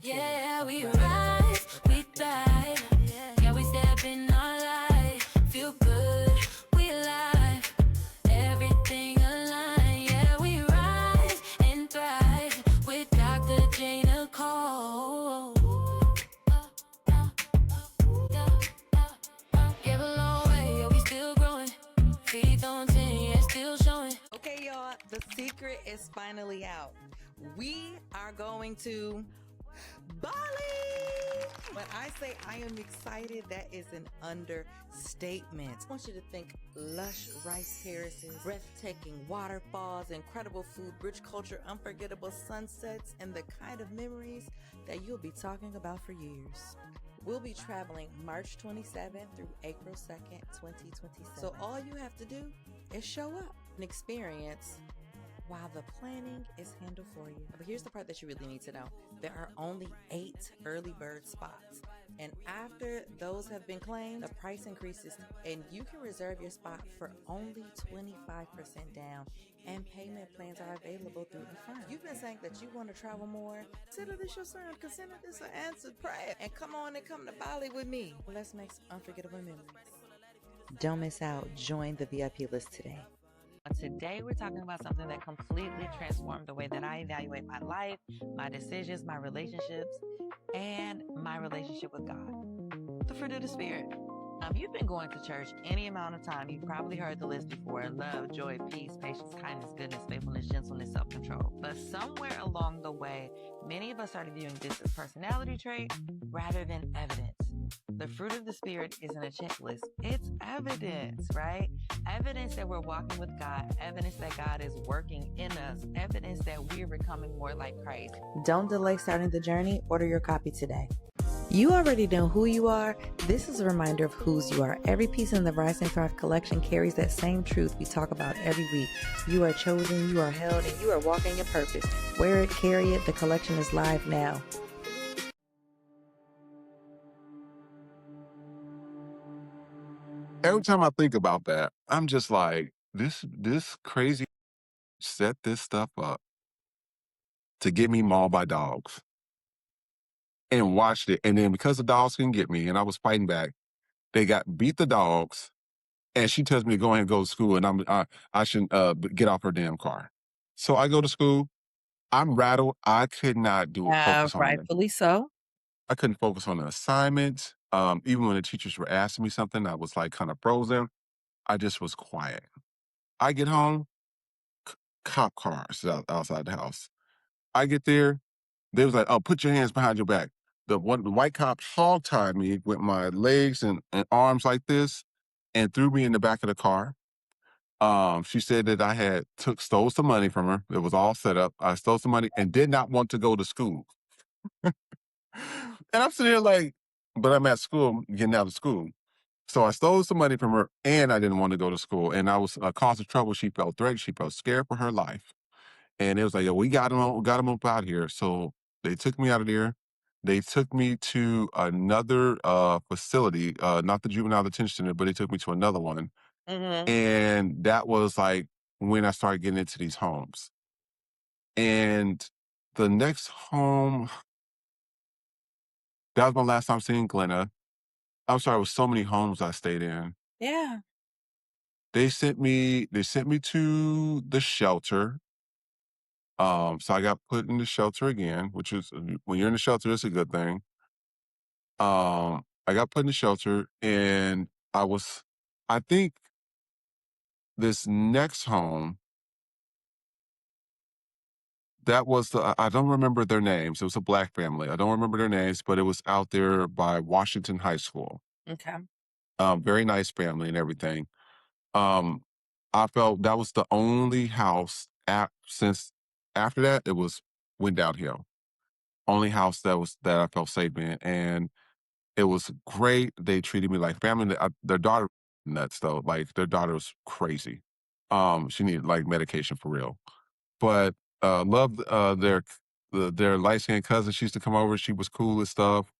Yeah, we rise, we thrive. Yeah, we step in our light. Feel good, we alive. Everything aligned. Yeah, we rise and thrive with Dr. J. Nicole. Give a long way, yeah, we still growing. Feet on 10, yeah, still showing. Okay, y'all, the secret is finally out. We are going to Bali. When I say I am excited, that is an understatement. I want you to think lush rice terraces, breathtaking waterfalls, incredible food, rich culture, unforgettable sunsets, and the kind of memories that you'll be talking about for years. We'll be traveling March 27th through April 2nd, 2027. So all you have to do is show up and experience while the planning is handled for you. But here's the part that you really need to know. There are only 8 early bird spots. And after those have been claimed, the price increases and you can reserve your spot for only 25% down. And payment plans are available through the firm. You've been saying that you want to travel more. Consider this your sermon. Consider this an answered prayer. And come on and come to Bali with me. Let's make some unforgettable memories. Don't miss out. Join the VIP list today. Today, we're talking about something that completely transformed the way that I evaluate my life, my decisions, my relationships, and my relationship with God. The fruit of the Spirit. If you've been going to church any amount of time, you've probably heard the list before: love, joy, peace, patience, kindness, goodness, faithfulness, gentleness, self-control. But somewhere along the way, many of us started viewing this as personality trait rather than evidence. The fruit of the Spirit isn't a checklist. It's evidence, right? Evidence that we're walking with God, evidence that God is working in us, evidence that we're becoming more like Christ. Don't delay starting the journey. Order your copy today. You already know who you are. This is a reminder of whose you are. Every piece in the Rise and Thrive collection carries that same truth we talk about every week. You are chosen, you are held, and you are walking in purpose. Wear it, carry it. The collection is live now. Every time I think about that, I'm just like, this crazy set this stuff up to get me mauled by dogs and watched it. And then because the dogs couldn't get me and I was fighting back, they beat the dogs. And she tells me to go ahead and go to school, and I shouldn't get off her damn car. So I go to school. I'm rattled. I could not focus on it. Rightfully so. I couldn't focus on the assignment. Even when the teachers were asking me something, I was like kind of frozen. I just was quiet. I get home, cop cars outside the house. I get there, they was like, "Oh, put your hands behind your back." The white cop hog tied me with my legs and arms like this, and threw me in the back of the car. She said that I had stole some money from her. It was all set up. I stole some money and did not want to go to school. And I'm sitting here like, but I'm at school, getting out of school. So I stole some money from her and I didn't want to go to school. And I was causing trouble. She felt threatened. She felt scared for her life. And it was like, "Yo, we got him up out here." So they took me out of there. They took me to another facility, not the juvenile detention center, but they took me to another one. Mm-hmm. And that was like when I started getting into these homes. And the next home, that was my last time seeing Glenna. I'm sorry, it was so many homes I stayed in. Yeah. They sent me to the shelter. So I got put in the shelter again, which is when you're in the shelter, it's a good thing. I got put in the shelter and I think this next home, that was I don't remember their names. It was a Black family. I don't remember their names, but it was out there by Washington High School. Okay. Very nice family and everything. Um, I felt that was the only house since after that went downhill. Only house that I felt safe in, and it was great. They treated me like family. Their daughter nuts though. Like their daughter was crazy. She needed like medication for real. But loved their light skinned cousin. She used to come over. She was cool and stuff.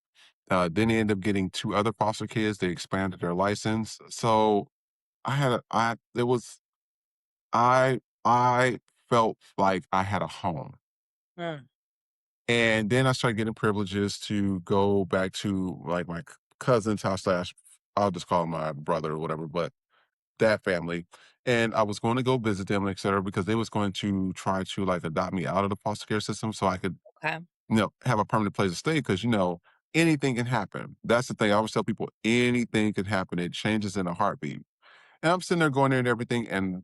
Then they ended up getting 2 other foster kids. They expanded their license. So I felt like I had a home. Mm. And then I started getting privileges to go back to like my cousin's house slash, I'll just call him my brother or whatever, but that family. And I was going to go visit them, et cetera, because they was going to try to like adopt me out of the foster care system so I could, Okay. have a permanent place to stay. Cause anything can happen. That's the thing. I always tell people anything can happen. It changes in a heartbeat. And I'm sitting there going there and everything. And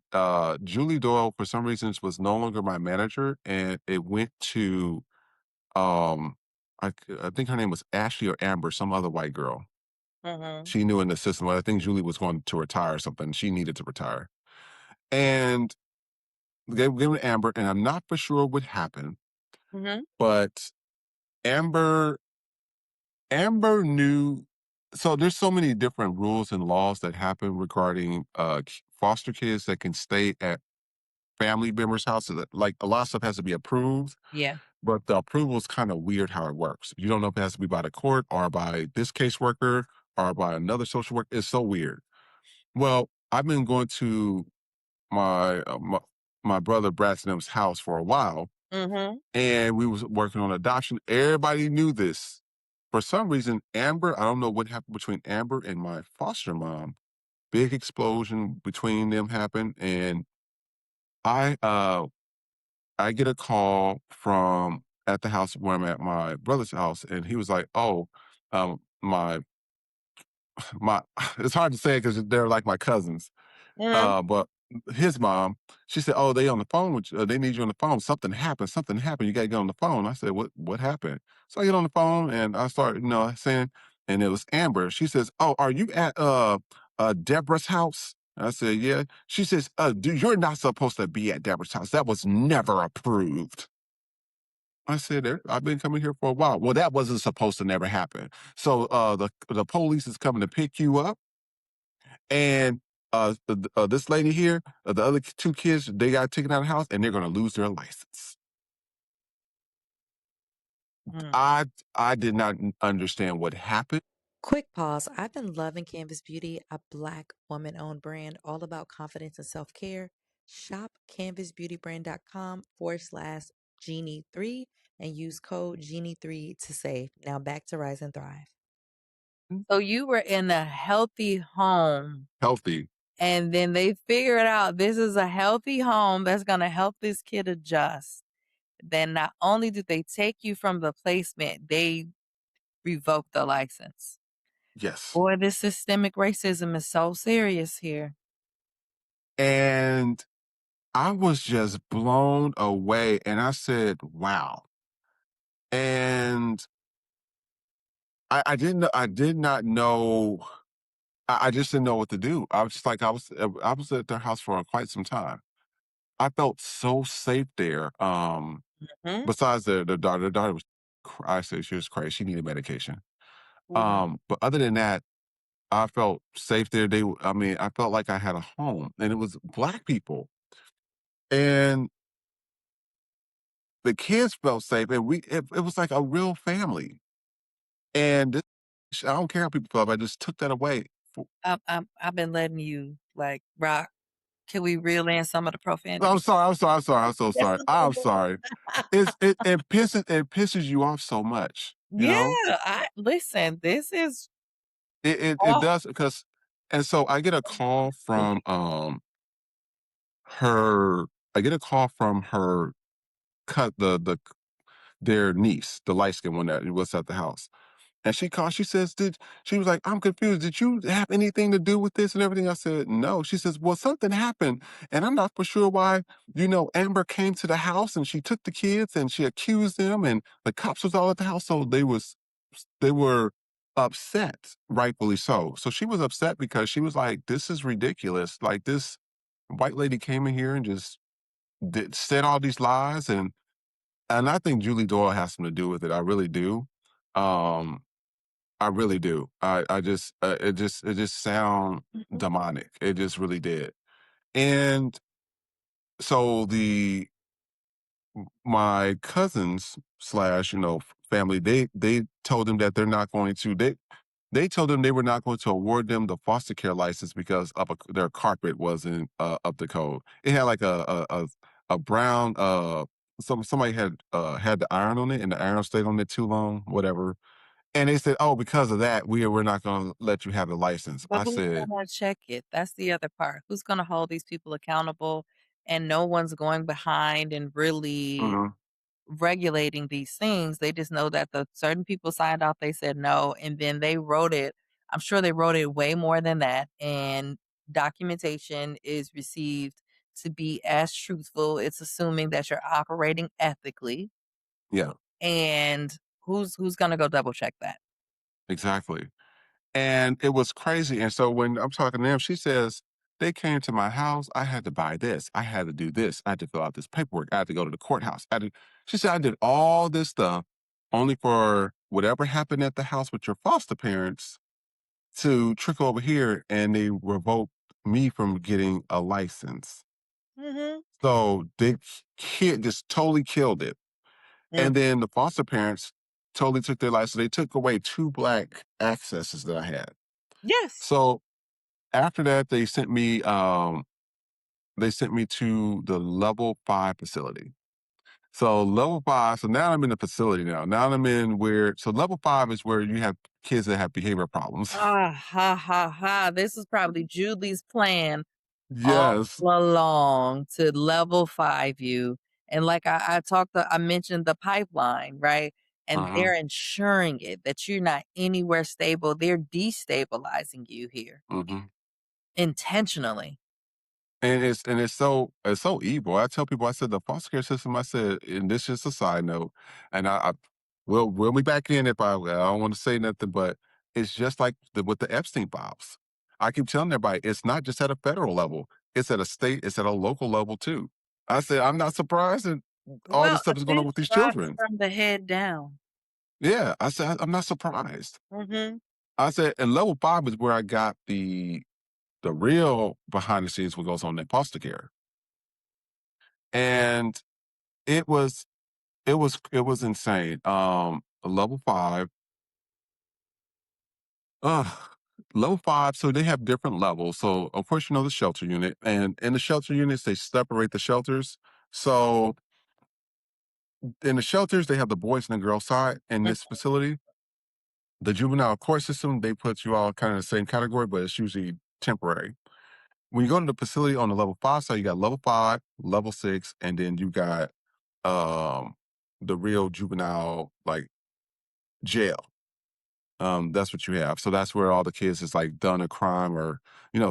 Julie Doyle, for some reasons, was no longer my manager. And it went to um I think her name was Ashley or Amber, some other white girl. Mm-hmm. She knew in the system. I think Julie was going to retire or something. She needed to retire. And they gave it to Amber, and I'm not for sure what happened, Mm-hmm. but Amber Amber knew. So there's so many different rules and laws that happen regarding foster kids that can stay at family members' houses. Like a lot of stuff has to be approved, Yeah. but the approval is kind of weird how it works. You don't know if it has to be by the court or by this caseworker or by another social worker. It's so weird. Well, I've been going to my brother Braxton's house for a while, Mm-hmm. and we was working on adoption. Everybody knew this. For some reason, Amber, I don't know what happened between Amber and my foster mom. Big explosion between them happened, and I uh I get a call from at the house where I'm at, my brother's house, and he was like, "Oh, my my." It's hard to say because they're like my cousins. Mm-hmm. But his mom, she said, "Oh, they on the phone with you. They need you on the phone. Something happened. Something happened. You got to get on the phone." I said, What happened?" So I get on the phone and I start, saying, and it was Amber. She says, "Oh, are you at Deborah's house?" I said, "Yeah." She says, Dude, you're not supposed to be at Deborah's house. That was never approved." I said, I've been coming here for a while." "Well, that wasn't supposed to never happen. So the police is coming to pick you up, and this lady here, the other two kids, they got taken out of the house, and they're going to lose their license." Mm. I did not understand what happened. Quick pause. I've been loving Canvas Beauty, a Black woman owned brand all about confidence and self care. Shop canvasbeautybrand.com/Genie3 and use code Genie3 to save. Now back to Rise and Thrive. So you were in a healthy home, Healthy. and then they figured out this is a healthy home that's going to help this kid adjust. Then not only did they take you from the placement, they revoked the license. Yes. Boy, this systemic racism is so serious here. And I was just blown away. And I said, wow. And I didn't know, I did not know, I just didn't know what to do. I was just like, I was at their house for quite some time. I felt so safe there. Mhm. Besides the daughter was, I said she was crazy. She needed medication. Wow. But other than that, I felt safe there. I mean, I felt like I had a home, and it was Black people, and the kids felt safe, and it was like a real family. And I don't care how people feel, but I just took that away. I've been letting you like rock. Can we reel in some of the I'm profanity? sorry. I'm sorry. I'm sorry. I'm so That's sorry. so I'm good. sorry. It pisses you off so much. Yeah, I listen. This is It awful. does because, and so I get a call from her. I get a call from her cut their niece, the light skinned one that was at the house. And she called, she says, she was like, "I'm confused. Did you have anything to do with this and everything?" I said, "No." She says, "Well, something happened. And I'm not for sure why, Amber came to the house and she took the kids and she accused them and the cops was all at the house." So they were upset, rightfully so. So she was upset because she was like, "This is ridiculous. Like this white lady came in here and just said all these lies." And I think Julie Doyle has something to do with it. I really do. Um, I really do. I just it just sound Mhm. demonic. It just really did. And so the my cousins slash family, they told them that they're not going to they told them they were not going to award them the foster care license because their carpet wasn't up to code. It had like a brown somebody had the iron on it, and the iron stayed on it too long, whatever. And they said, "Oh, because of that, we're not gonna let you have the license." But I who's said, gonna check it? That's the other part. Who's gonna hold these people accountable? And no one's going behind and really "Mhm, regulating these things. They just know that the certain people signed off, they said no, and then they wrote it. I'm sure they wrote it way more than that. And documentation is received to be as truthful. It's assuming that you're operating ethically. yeah, And who's gonna go double check that? exactly." And it was crazy. And so when I'm talking to them, she says, "They came to my house. I had to buy this. I had to do this. I had to fill out this paperwork. I had to go to the courthouse." She said, "I did all this stuff only for whatever happened at the house with your foster parents to trickle over here, and they revoked me from getting a license." Mhm. So the kid just totally killed it. Mm. And then the foster parents totally took their license. They took away two black accesses that I had. Yes. So after that, they sent me to the level 5 facility. So level 5, so now I'm in the facility now. Now I'm in where so level 5 is where you have kids that have behavior problems. Ah, ha, ha, ha. This is probably Julie's plan all Yes. along to level 5 you. And like I mentioned the pipeline, right? And Uh-huh. they're ensuring it that you're not anywhere stable. They're destabilizing you here Mhm. intentionally. And it's so evil. I tell people, I said the foster care system. I said, and this is a side note, and I we'll be back in if I don't want to say nothing, but it's just like with the Epstein files. I keep telling everybody, it's not just at a federal level; it's at a state, it's at a local level too. I said, I'm not surprised that all this Well, stuff a is going on fish with these rots children. from the head down. Yeah, I said, I'm not surprised. Mhm. I said, and level 5 is where I got the real behind the scenes what goes on in foster care, and it was it was insane. Level 5, uh, level 5, so they have different levels. So, of course, you know the shelter unit, and in the shelter units, they separate the shelters. So, in the shelters, they have the boys and the girls side. In Mm. this facility, the juvenile court system, they put you all kind of the same category, but it's usually temporary. When you go to the facility on the level 5 side, you got level 5, level 6, and then you got um the real juvenile like jail. That's what you have. So that's where all the kids is like done a crime or,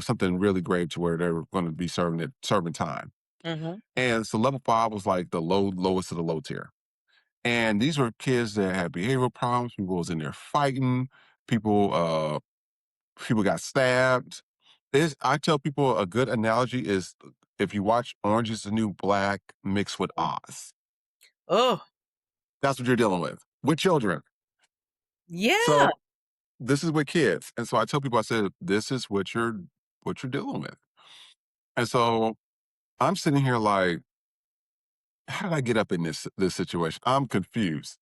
something really grave to where they're going to be serving time. Mhm. And so level 5 was like the lowest of the low tier. And these were kids that had behavioral problems. People was in there fighting. People, people got stabbed. I tell people a good analogy is if you watch Orange is the New Black mixed with Oz. Oh, That's what you're dealing with children. yeah. So this is with kids. And so I tell people, I said, this is what you're dealing with. And so I'm sitting here like, how did I get up in this situation? I'm confused.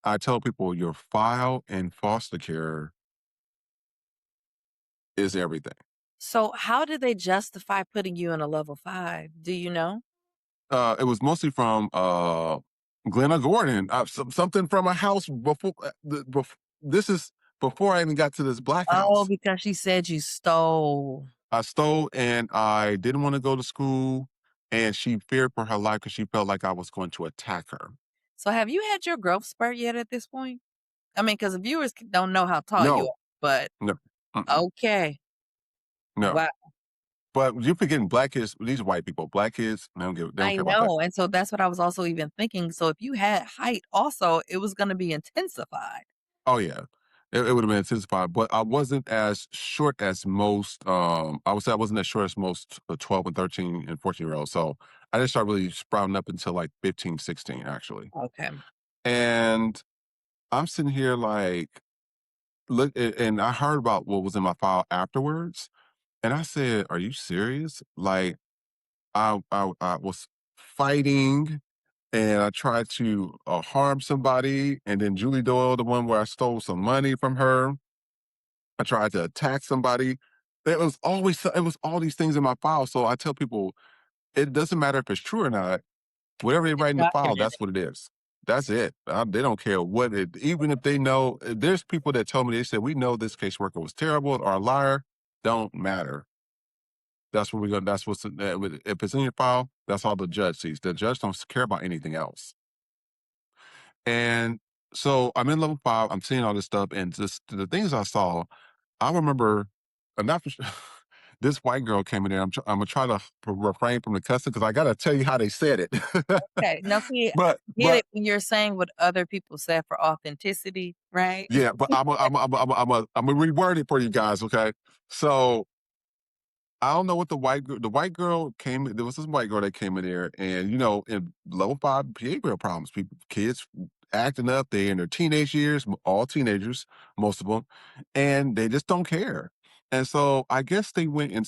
I tell people your file in foster care is everything. So how did they justify putting you in a level 5? Do you know? It was mostly from Glenna Gordon. Something from a house before this is before I even got to this black Oh, house. because she said you stole. I stole and I didn't want to go to school, and she feared for her life because she felt like I was going to attack her. So have you had your growth spurt yet at this point? I mean, because the viewers don't know how tall you No, are, but no, mm-mm, okay. no. Wow. But you're forgetting black kids. These are white people. Black kids, they don't I care about that. know. And so that's what I was also even thinking. So if you had height also, it was going to be intensified. Oh yeah, it would have been intensified. But I wasn't as short as most. I would say I wasn't as short as most 12 and 13 and 14-year olds. So I didn't start really sprouting up until like 15, 16, actually. Okay. And I'm sitting here like, look, and I heard about what was in my file afterwards. And I said, "Are you serious?" Like I was fighting and I tried to harm somebody. And then Julie Doyle, the one where I stole some money from her, I tried to attack somebody. It was all these things in my file. So I tell people, it doesn't matter if it's true or not. Whatever they It's write in the file, documented. that's what it is. That's it. They don't care what it, even if they know, there's people that told me, they said, we know this caseworker was terrible or a liar. Don't matter. That's what we're going to, that's what's, if it's in your file, that's all the judge sees. The judge don't care about anything else. And so I'm in level 5, I'm seeing all this stuff, and just the things I saw, I remember, not for sure, this white girl came in there. I'm gonna try to refrain from the cussing because I gotta tell you how they said it. Okay. Now, see, I but get but it when you're saying what other people said for authenticity, right? yeah, but I'm gonna reword it for you guys, okay? So I don't know what the white girl came. There was this white girl that came in there, and in level 5 behavioral problems, kids acting up. They in their teenage years, all teenagers, most of them, and they just don't care. And so I guess they went and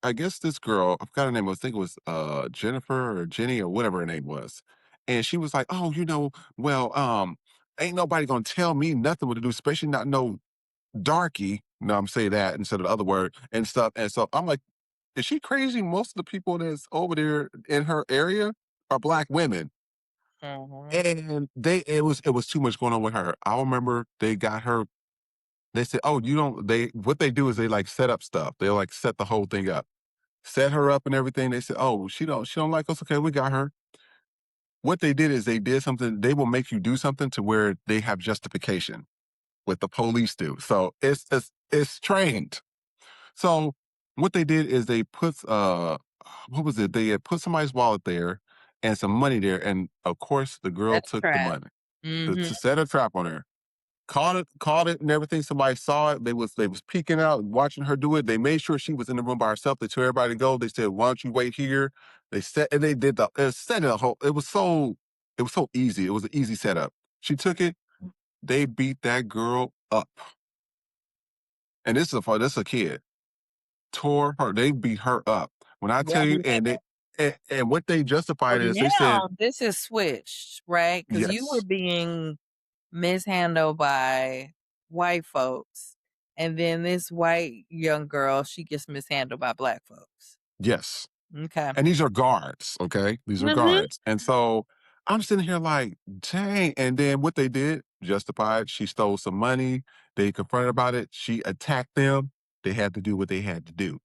I guess this girl, I forgot her name. I think it was Jennifer or Jenny or whatever her name was, and she was like, "Oh, well, ain't nobody gonna tell me nothing what to do, especially not no darky." No, I'm saying that instead of the other word and stuff. And so I'm like, is she crazy? Most of the people that's over there in her area are Black women. Mhm. And it was too much going on with her. I remember they got her, they said, "Oh, you don't," what they do is they like set up stuff. They like set the whole thing up. Set her up and everything. They said, "Oh, she don't like us. Okay, we got her." What they did is they did something, they will make you do something to where they have justification, what the police do. So it's trained. So what they did is they put what was it? They had put somebody's wallet there and some money there, and of course the girl That's a took the trap. money Mhm. to set a trap on her. Caught it, and everything. Somebody saw it. They was peeking out, watching her do it. They made sure she was in the room by herself. They told everybody to go. They said, "Why don't you wait here?" They set and they did set it a whole. It was so easy. It was an easy setup. She took it. They beat that girl up, and this is a kid. Tore her. They beat her up. When I Yeah, tell you, man. and what they So justified is they said, now this is switched, right? Because you were yes, being mishandled by white folks, and then this white young girl, she gets mishandled by Black folks. yes. Okay. And these are guards, okay? These are Mhm. guards. And so I'm sitting here like, dang. And then what they did, justified, she stole some money. They confronted about it. She attacked them. They had to do what they had to do.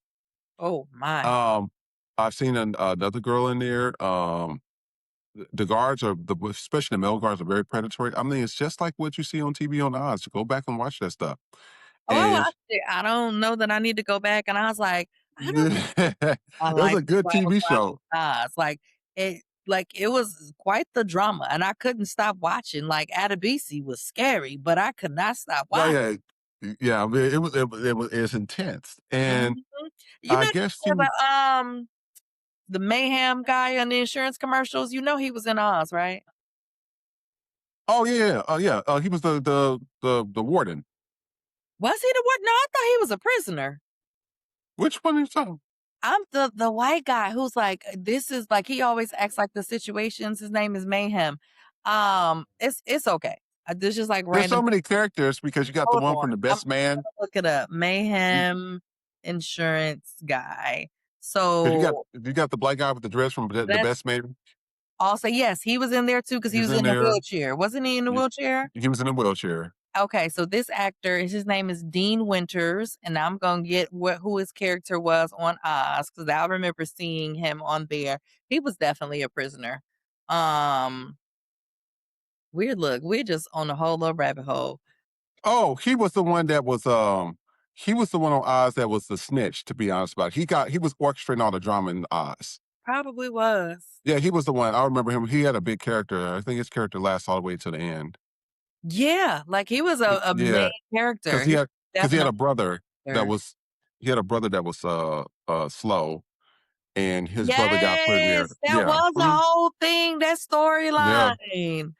Oh my. Um, I've seen another girl in there. The guards especially the male guards are very predatory. I mean, it's just like what you see on TV on Oz. Go back and watch that stuff. Oh, I And watched it. I don't know that I need to go back, and I was like, I don't know it if I was like a good I was TV watching show. Oz. It was quite the drama, and I couldn't stop watching. Like Adabisi was scary, but I could not stop Yeah, watching. yeah. I mean, it's intense. And Mhm. You I know guess the mayhem guy on the insurance commercials? You know he was in Oz, right? oh yeah, yeah. He was the warden. Was he the what? No, I thought he was a prisoner. Which one are you talking? I'm the white guy who's like, this is like he always acts like the situations. His name is Mayhem. It's okay. This just like There's so random. many characters because you got the Hold one on, from the I'm Best Man. gonna look it up. Because Mayhem insurance guy. you got So you got the black guy with the dress from the that's Best Man. also yes, he was in there too because he He's was in in a there. wheelchair. Wasn't he in a He wheelchair? he was in a wheelchair. Okay, so this actor, his name is Dean Winters, and I'm gonna get who his character was on Oz because I remember seeing him on there. He was definitely a prisoner. Um, weird look. We're just on a whole little rabbit hole. Oh, he was the one that was he was the one on Oz that was the snitch. To be honest about it, he was orchestrating all the drama in Oz. Probably was. Yeah, he was the one. I remember him. He had a big character. I think his character lasts all the way to the end. Yeah, like he was a main Yeah, because character. he He had because he had definitely a brother that there. was he had a brother that was slow, and his brother got put in there. Yes, that Yeah, was a whole thing. That yeah, storyline.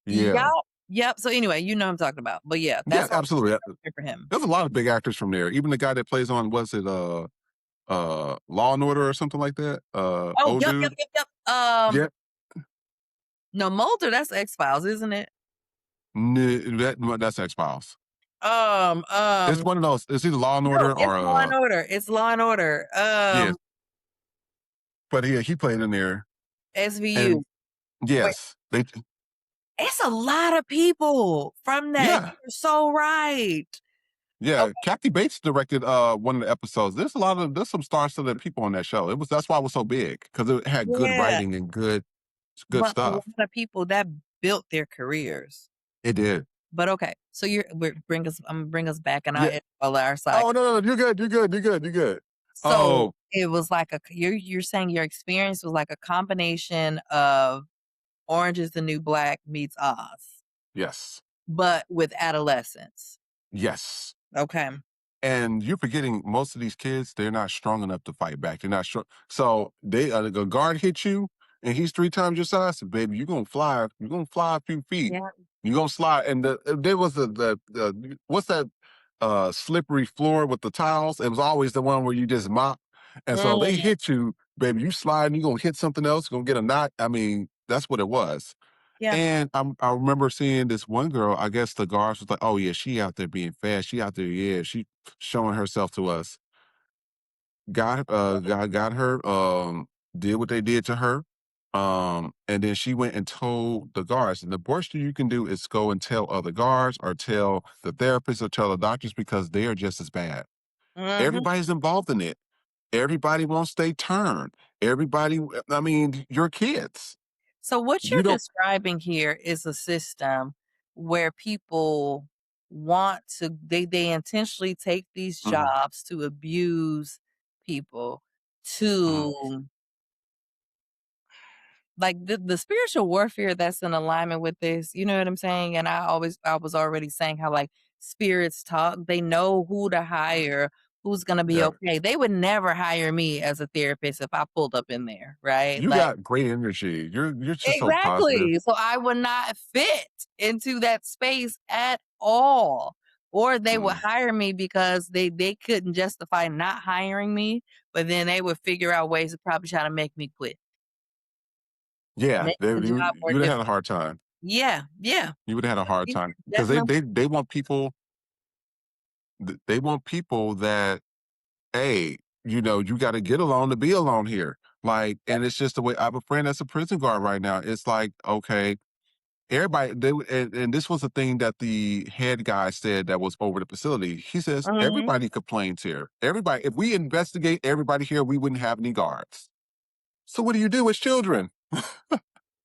Yep. yeah, Yep. So anyway, you know what I'm talking about. But yeah, yeah. that's all Absolutely. for him. There's a lot of big actors from there. Even the guy that plays on, was it Law and Order or something like that? Oh, Old yep, yep, dude. yep, yep. Yeah. No, Mulder, that's X-Files, isn't it? That's X Files. Um, It's um, one of those. It's either Law and no, Order it's or Law& and Order. It's Law& and Order. yeah. But he played in there. SVU. And Wait, yes, they it's a lot of people from that. yeah. You're so right. Yeah, Okay. Kathy Bates directed one of the episodes. There's some star-studded people on that show. That's why it was so big because it had good Yeah. writing and good But a lot stuff. of people that built their careers. It did. But okay, so I'm gonna bring us back, and I'll Yeah. edit all our side. Oh no, you're good. You're good. You're good. You're good. So Oh it was like you're saying your experience was like a combination of Orange is the New Black meets Oz, yes, but with adolescence. yes. Okay. And you're forgetting most of these kids, they're not strong enough to fight back. They're not strong. So the guard hit you and he's 3 times your size, baby, you're gonna fly. You're gonna fly a few feet. Yeah. You're gonna slide. And there was the what's that slippery floor with the tiles? It was always the one where you just mop. And so they Mm, hit you, baby, you slide and you're gonna hit something else, you're gonna get a knot. I mean, that's what it was. yeah. And I remember seeing this one girl, I guess the guards was like, oh yeah, she out there being fast. She out there, yeah, she showing herself to us. Got her, did what they did to her. And then she went and told the guards. And the worst thing you can do is go and tell other guards or tell the therapists or tell the doctors because they are just as bad. Mhm. Everybody's involved in it. Everybody wants their turn. Everybody, I mean, your kids. So what You you're don't describing here is a system where people want to they intentionally take these mhm, jobs to abuse people mhm. to like the spiritual warfare that's in alignment with this, you know what I'm saying? And I was already saying how like spirits talk, they know who to hire, who's gonna be Yeah. okay. They would never hire me as a therapist if I pulled up in there, right? You Like got great energy. You're just so positive. exactly. So I would not fit into that space at all. Or they would Mm. hire me because they couldn't justify not hiring me, but then they would figure out ways to probably try to make me quit. Yeah, Make the job more you'd have had a difficult. hard time. Yeah, yeah. You would have had a hard Yeah, time because definitely. they want people they want people that hey, you got to get alone to be alone here. Like, and it's just the way I have a friend that's a prison guard right now. It's like okay, everybody and this was a thing that the head guy said that was over the facility. He says Mhm. everybody complains here. Everybody, if we investigate everybody here, we wouldn't have any guards. So what do you do as children?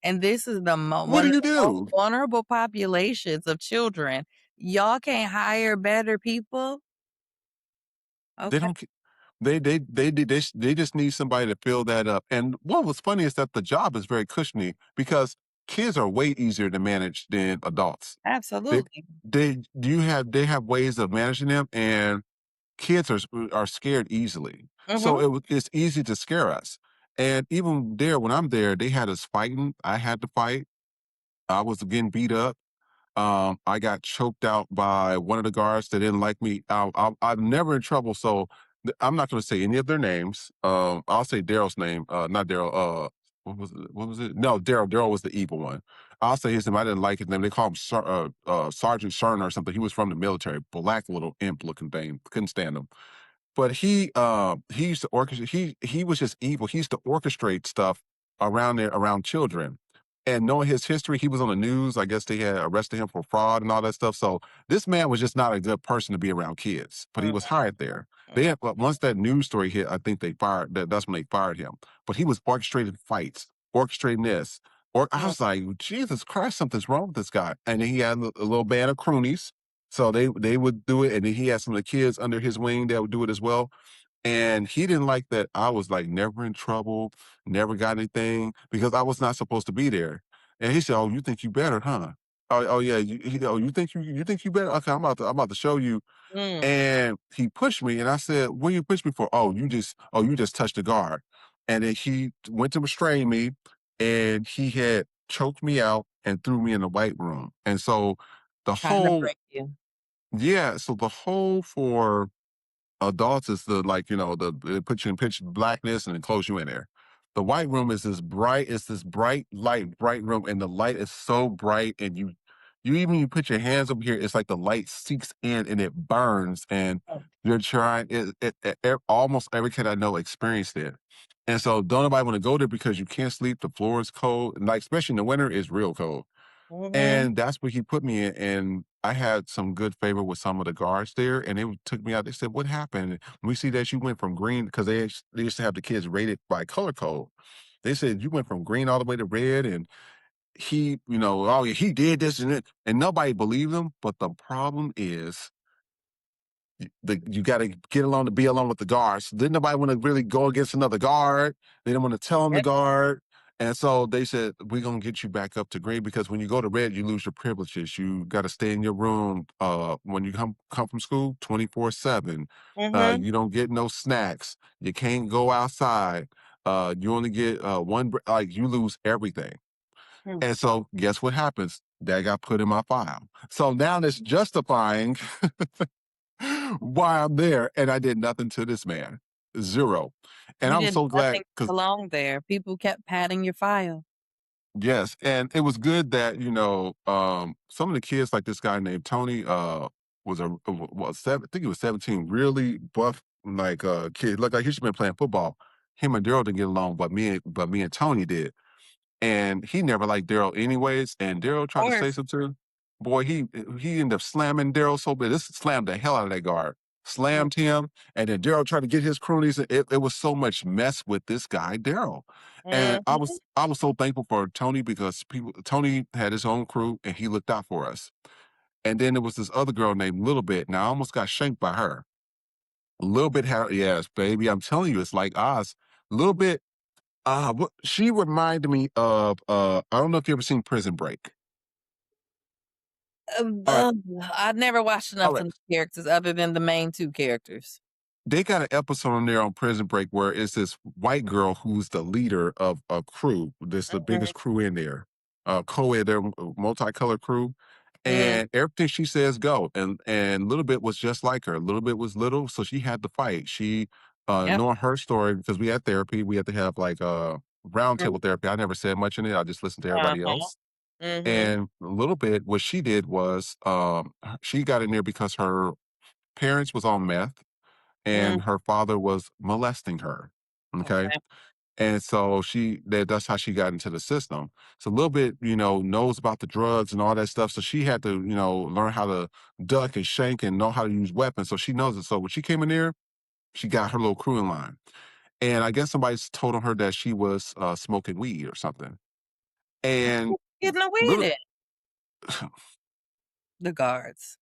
And this is What one do of you the most do? vulnerable populations of children. Y'all can't hire better people? They Okay. don't. They just need somebody to fill that up. And what was funny is that the job is very cushiony because kids are way easier to manage than adults. They Absolutely. they have ways of managing them, and kids are scared easily. So Mhm. it's easy to scare us. And even there, when I'm there, they had us fighting. I had to fight. I was getting beat up. I got choked out by one of the guards that didn't like me. I'm never in trouble, so I'm not going to say any of their names. I'll say Daryl's name, not Daryl. What was it? What was it? No, Daryl. Daryl was the evil one. I'll say his name. I didn't like his name. They call him Sergeant Cerner or something. He was from the military, black little imp looking thing. Couldn't stand him. But he used to orchestrate. He was just evil. He used to orchestrate stuff around there around children. And knowing his history, he was on the news. I guess they had arrested him for fraud and all that stuff. So this man was just not a good person to be around kids. But he was hired there. They Mhm. had, but once that news story hit, I think they fired. That's when they fired him. But he was orchestrating fights, orchestrating this. Or I Mhm. was like, Jesus Christ, something's wrong with this guy. And then he had a little band of croonies so they would do it, and then he had some of the kids under his wing that would do it as well. And he didn't like that I was like never in trouble, never got anything because I was not supposed to be there. And he said, "Oh, you think you better, huh? Oh yeah, you think you better? Okay, I'm about to show you." Mm. And he pushed me, and I said, "What you push me for?" You just touched the guard." And then he went to restrain me, and he had choked me out and threw me in the white room. And so the Trying to whole break you. yeah, so the whole for adults is the like, they put you in pitch blackness and then close you in there. The white room is it's this bright light, bright room, and the light is so bright, and you put your hands up here, it's like the light seeks in and it burns, and Mm. you're trying. Almost every kid I know experienced it, And so don't nobody want to go there because you can't sleep. The floor is cold. And like, especially in the winter, it's real cold. Mhm. And that's what he put me in. And I had some good favor with some of the guards there. And they took me out. They said, what happened? We see that you went from green, because they used to have the kids rated by color code. They said you went from green all the way to red. And he, oh, yeah, he did this and it. And nobody believed him. But the problem is, you got to get along to be along with the guards. Didn't nobody want to really go against another guard. They didn't want to tell him the Yep. guard. And so they said, we're going to get you back up to green, because when you go to red, you lose your privileges. You got to stay in your room when you come from school 24/7. Mhm. You don't get no snacks. You can't go outside. You only get like you lose everything. Mm. And so guess what happens? That got put in my file. So now that's justifying why I'm there, and I did nothing to this man. Zero. And You I'm did so glad, nothing to because belong there. People kept patting your file. yes, and it was good that, some of the kids, like this guy named Tony, I think he was 17, really buff, like kid. Looked like he should have been playing football. Him and Daryl didn't get along, but me and Tony did. And he never liked Daryl anyways. And Daryl Of tried to say course. something to him. Boy, he ended up slamming Daryl so bad. This slammed the hell out of that guard. Mm. Slammed him. And then Daryl tried to get his cronies. It was so much mess with this guy, Daryl. And I Mhm. was I was so thankful for Tony, because Tony had his own crew and he looked out for us. And then there was this other girl named Little Bit. Now I almost got shanked by her. Little Bit had, yes, baby. I'm telling you, it's like Oz. Little Bit, she reminded me of I don't know if you ever seen Prison Break. All right, I've never watched all enough right. of the characters other than the main 2 characters. They got an episode on there on Prison Break where it's this white girl who's the leader of a crew. This the Mhm. biggest crew in there. Co-ed, their multicolored crew. Mm. And everything she says go. And Little Bit was just like her. Little Bit was little, so she had to fight. She Yep. knowing her story, because we had therapy, we had to have like Mm. roundtable therapy. I never said much in it. I just listened to everybody Uh-huh. else. Mhm. And a little bit, what she did was she got in there because her parents was on meth Mm. and her father was molesting her. Okay. Okay. And so that's how she got into the system. So a little bit, knows about the drugs and all that stuff. So she had to, learn how to duck and shank and know how to use weapons. So she knows it. So when she came in there, she got her little crew in line. And I guess somebody told on her that she was smoking weed or something. And Getting away little, with it. The guards.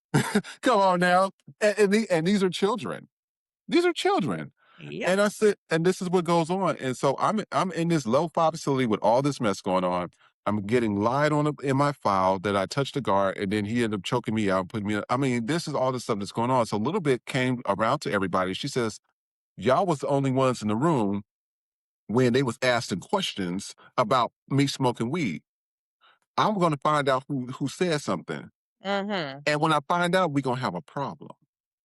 come on now. And these are children. These are children. Yep. And I said, and this is what goes on. And so I'm in this low-fi facility with all this mess going on. I'm getting lied on in my file that I touched the guard, and then he ended up choking me out, putting me. I mean, this is all the stuff that's going on. So a little bit came around to everybody. She says, "Y'all was the only ones in the room when they was asking questions about me smoking weed. I'm going to find out who said something, Mhm. and when I find out, we're gonna have a problem."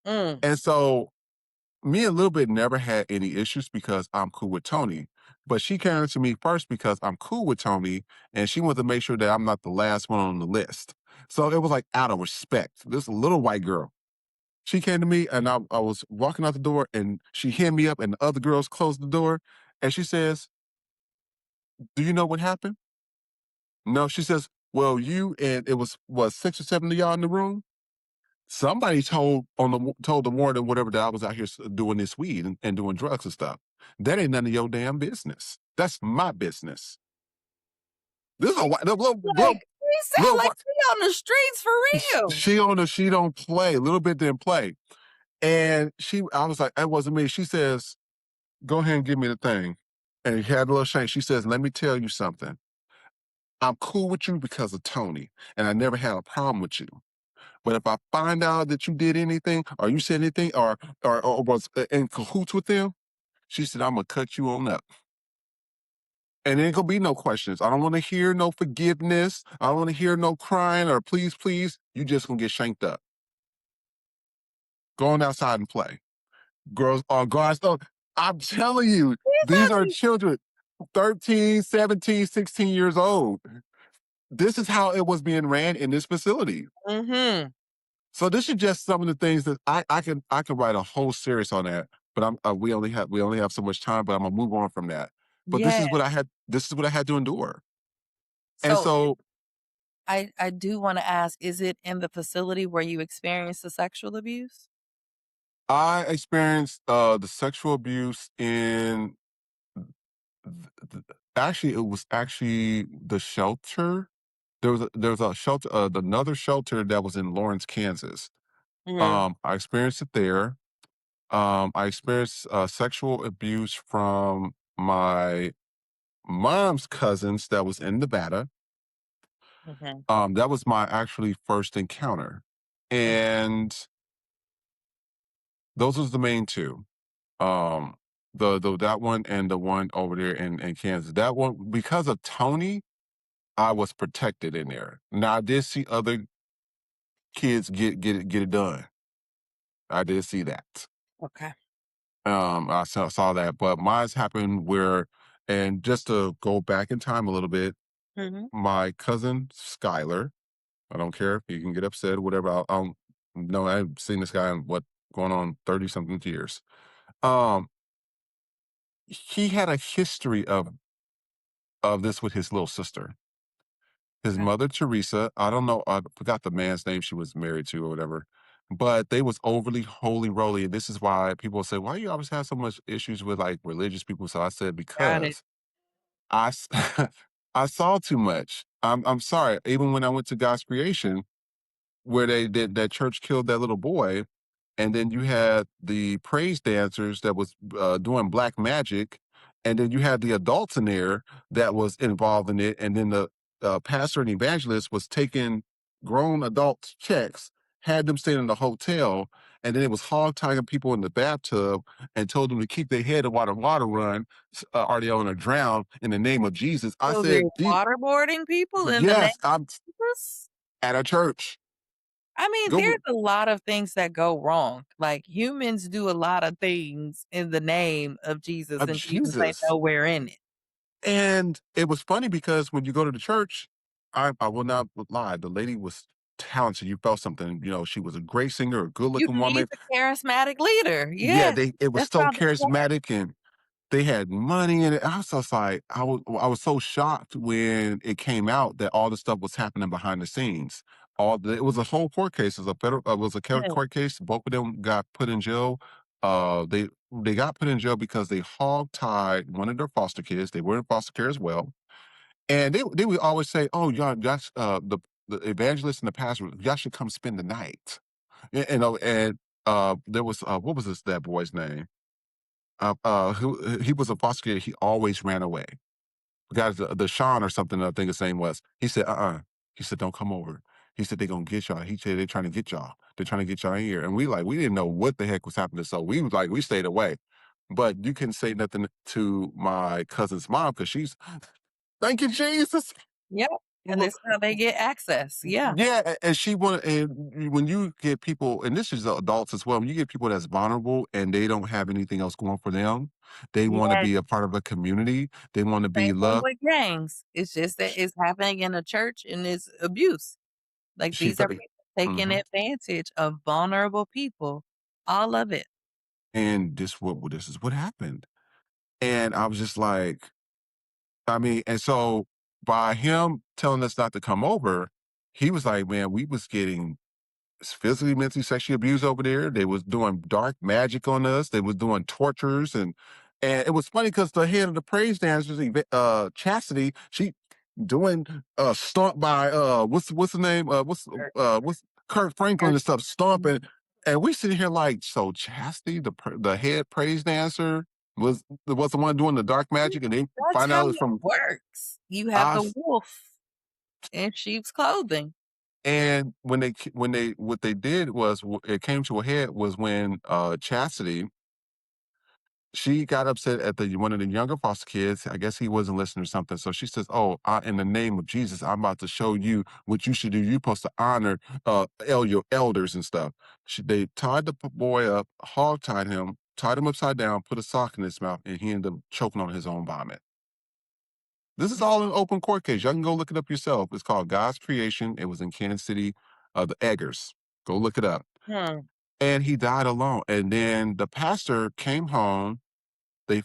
Mm. And so me and Little Bit never had any issues because I'm cool with Tony. But she came to me first because I'm cool with Tony, and she wanted to make sure that I'm not the last one on the list. So it was like out of respect. This little white girl. She came to me, and I was walking out the door, and she hit me up, and the other girls closed the door. And she says, "Do you know what happened?" No, she says, "Well, you and it was what 6 or 7 of y'all in the room. Somebody told the warden whatever that I was out here doing this weed and doing drugs and stuff. That ain't none of your damn business. That's my business." This is a Like, we sound little like we on the streets for real. she don't play. A little bit didn't play. And I was like, that wasn't me. She says, "Go ahead and give me the thing." And he had a little shame. She says, "Let me tell you something. I'm cool with you because of Tony, and I never had a problem with you. But if I find out that you did anything or you said anything or was in cahoots with them," she said, "I'm gonna cut you on up. And there ain't gonna be no questions. I don't want to hear no forgiveness. I don't want to hear no crying or please, please. You just gonna get shanked up. Go on outside and play." Girls or guys, oh, I'm telling you, These these are are the children, 13, 17, 16 years old. This is how it was being ran in this facility. Mhm. So this is just some of the things that I can write a whole series on that. but we only have so much time, but I'm gonna move on from that. But Yeah. this is what I had to endure. And So so I do want to ask, is it in the facility where you experienced the sexual abuse? I experienced the sexual abuse in actually it was actually the shelter. There was a shelter, another shelter that was in Lawrence, Kansas. Mhm. I experienced it there. I experienced sexual abuse from my mom's cousins that was in Nevada. Mhm. That was my actually first encounter, Mhm. and those was the main two. Um, the that one and the one over there in Kansas. That one because of Tony, I was protected in there. Now I did see other kids get it done. I did see that. Okay. I saw that, but mine's happened where, and just to go back in time a little bit, Mhm. my cousin Skylar. I don't care if you can get upset or whatever. I'll no, I've seen this guy in what going on 30 something years. Um, he had a history of this with his little sister. His Okay. mother, Teresa, I don't know, I forgot the man's name she was married to or whatever, but they was overly holy roly. And this is why people say, why you always have so much issues with like religious people? So I said, Got it. because I, s- I saw too much. I'm sorry. Even when I went to God's creation, where they did that church killed that little boy, and then you had the praise dancers that was doing black magic, and then you had the adults in there that was involved in it, and then the pastor and evangelist was taking grown adults checks, had them staying in the hotel, and then it was hog tying people in the bathtub and told them to keep their head while the water run, or they're gonna drown in the name of Jesus. I So they're said, waterboarding people in the name yes, I'm of Jesus? at a church. I mean, Go there's a lot of things that go wrong. Like, humans do a lot of things in the name of Jesus, and Jesus ain't Jesus. nowhere in it. And it was funny because when you go to the church, I will not lie, the lady was talented. You felt something, she was a great singer, a good You looking need woman. a charismatic leader. Yeah, Yes. it was That's so how they work. charismatic and they had money in it. I was just like, I was so shocked when it came out that all the stuff was happening behind the scenes. It was a whole court case. It was a federal, Yeah. court case. Both of them got put in jail. They got put in jail because they hog tied one of their foster kids. They were in foster care as well, and they would always say, "Oh, y'all, that's the evangelist and the pastor. Y'all should come spend the night." And there was what was that boy's name? Who he was a foster kid. He always ran away. Guys, the Sean or something. I think his name was. He said, He said, "Don't come over." He said, "They're gonna get y'all." He said, "They're trying to get y'all. They're trying to get y'all in here." And we didn't know what the heck was happening, so we stayed away. But you can say nothing to my cousin's mom because she's thank you, Jesus. Yep. And this is how they get access. Yeah. Yeah, and she wanted, and when you get people, and this is adults as well, when you get people that's vulnerable and they don't have anything else going for them, they want to Yeah. be a part of a community. They want to be Same thing loved. with gangs. It's just that it's happening in a church and it's abuse. Like, She these are very, people taking mhm. advantage of vulnerable people. All of it. And this is what happened. And I was just like, I mean, and so by him telling us not to come over, he was like, man, we was getting physically, mentally, sexually abused over there. They was doing dark magic on us. They was doing tortures, and it was funny because the head of the praise dancers, Chastity, she doing stomp by what's the name what's Kurt Franklin and stuff stomping, and we sitting here like, so Chastity, the head praise dancer, was the one doing the dark magic, and they That's find how out it's it from works. You have the us. wolf in sheep's clothing. And what they did was it came to a head was when Chastity, she got upset at the one of the younger foster kids. I guess he wasn't listening or something. So she says, "Oh, in the name of Jesus, I'm about to show you what you should do. You're supposed to honor your elders and stuff." They tied the boy up, hog tied him, tied him upside down, put a sock in his mouth, and he ended up choking on his own vomit. This is all an open court case. Y'all can go look it up yourself. It's called God's Creation. It was in Kansas City, the Eggers. Go look it up. Hmm. and he died alone. And then the pastor came home. They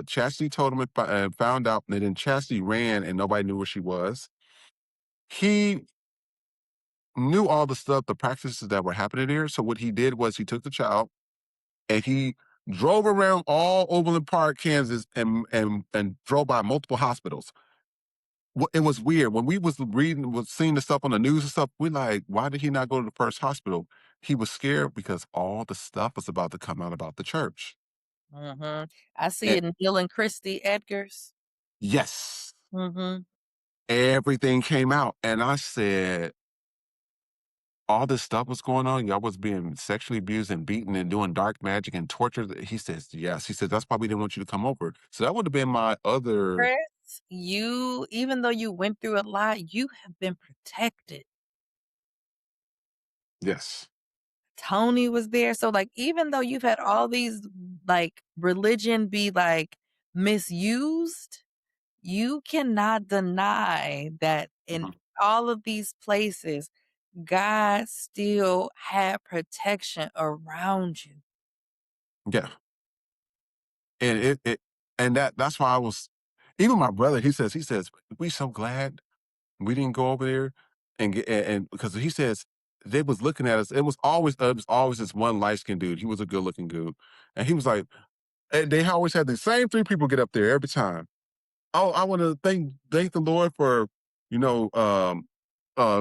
Chastity told him and found out, and then Chastity ran, and nobody knew where she was. He knew all the stuff, the practices that were happening there. So what he did was he took the child and he drove around all Overland Park, Kansas, and drove by multiple hospitals. It was weird when we was seeing the stuff on the news and stuff. We like, why did he not go to the first hospital? He was scared because all the stuff was about to come out about the church. Hmm. I see And it in Bill and Christy Edgar's. yes, Hmm. everything came out, and I said, all this stuff was going on. Y'all was being sexually abused and beaten and doing dark magic and torture. He says, yes. He says, that's why we didn't want you to come over. So that would have been my other, Chris, you, even though you went through a lot, you have been protected. yes. Tony was there. So, like, even though you've had all these, like, religion be, like, misused, you cannot deny that in Mhm. all of these places, God still had protection around you. Yeah. And and that's why I was, even my brother, he says, we so glad we didn't go over there and get, and because he says they was looking at us. It was always this one light skinned dude. He was a good looking dude. And he was like, and they always had the same three people get up there every time. Oh, I want to thank the Lord for, you know,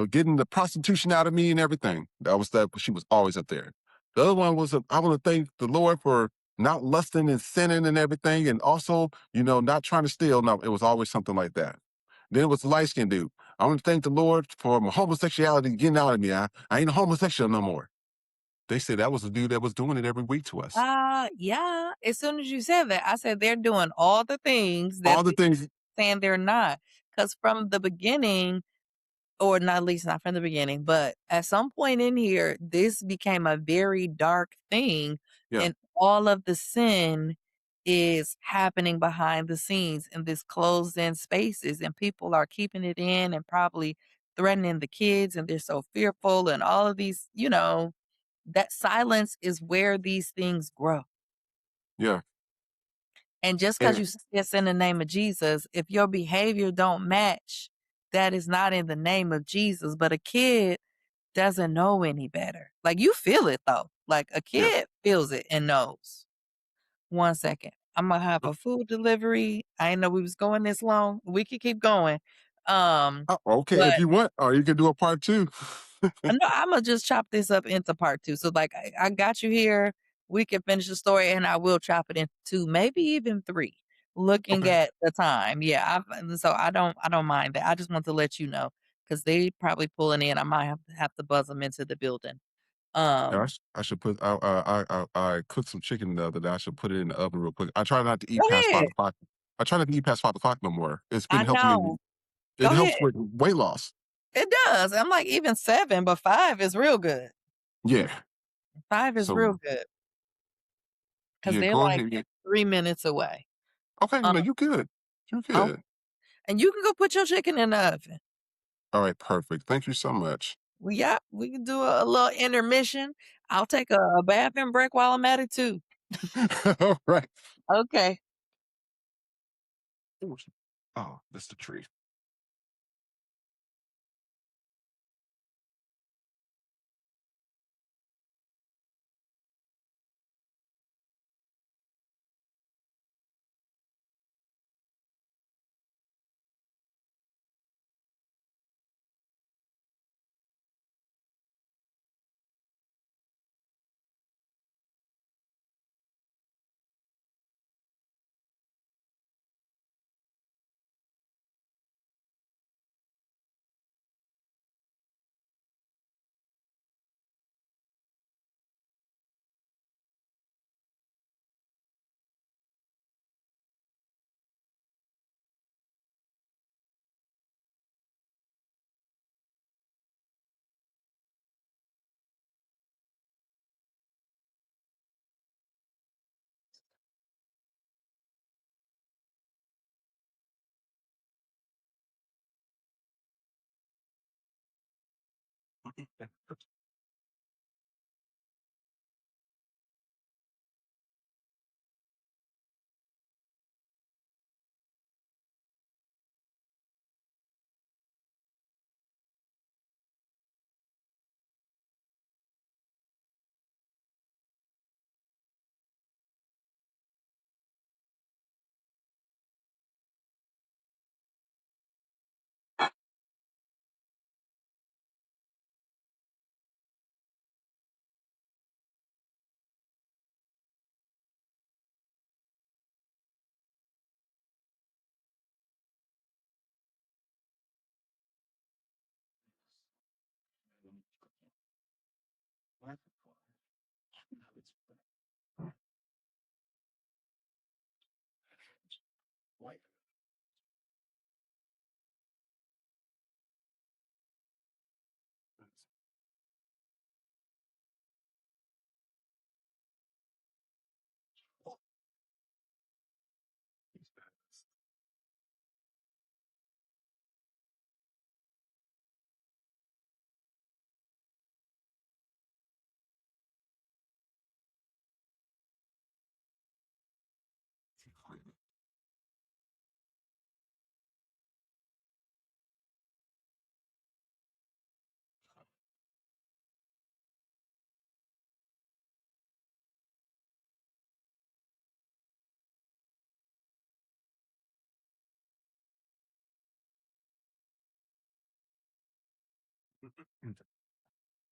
getting the prostitution out of me and everything. That she was always up there. The other one was, I want to thank the Lord for not lusting and sinning and everything, and also, not trying to steal. No, it was always something like that. Then it was the light skinned dude. I want to thank the Lord for my homosexuality getting out of me. I ain't a homosexual no more. They said that was the dude that was doing it every week to us. Yeah. As soon as you said that, I said they're doing all the things that All the they're things, saying they're not. Because from the beginning, or not, at least not from the beginning, but at some point in here, this became a very dark thing, yeah, and all of the sin is happening behind the scenes in this closed in spaces, and people are keeping it in and probably threatening the kids, and they're so fearful, and all of these, that silence is where these things grow. yeah, And just because and you say it's in the name of Jesus, if your behavior don't match, that is not in the name of Jesus. But a kid doesn't know any better. Like, you feel it though. Like, a yeah. kid feels it and knows. One second. I'm gonna have a food delivery. I didn't know we was going this long. We could keep going. Um, Oh, okay, if but you want, or you can do a part two. no, Imma just chop this up into part 2. So, like, I got you here. We can finish the story, and I will chop it into 2, maybe even 3, looking Okay. at the time. Yeah, so I don't mind that. I just want to let you know because they probably pulling in. I might have to buzz them into the building. Yeah, Um, I should put. I cooked some chicken the other day. I should put it in the oven real quick. I try not to eat Go past ahead. 5 o'clock. I try not to eat past 5 o'clock no more. It's been I helping me. know. It Go helps ahead. with weight loss. It does. I'm like, even 7, but 5 is real good. Yeah. 5 is So real good because 'cause yeah, they're, go like, ahead. Yeah. 3 minutes away. Okay, Um, no, you good. You oh, good. and you can go put your chicken in the oven. All right, perfect. Thank you so much. Yeah, we can do a little intermission. I'll take a bathroom break while I'm at it too. All right. Okay. Oh, that's the tree.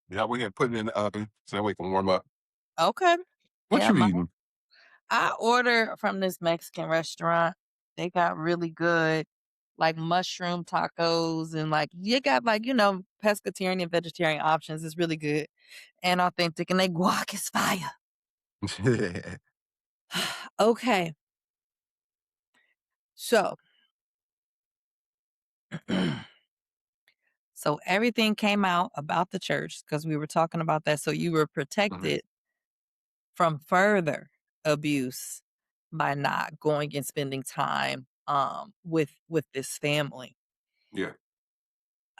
Yeah, we can put it in the oven so that we can warm up. Okay. What Yeah, you eating? I order from this Mexican restaurant. They got really good like mushroom tacos and like you got like, pescatarian and vegetarian options. It's really good and authentic and they guac is fire. Okay. So so everything came out about the church because we were talking about that. So you were Mhm. protected from further abuse by not going and spending time with this family. Yeah.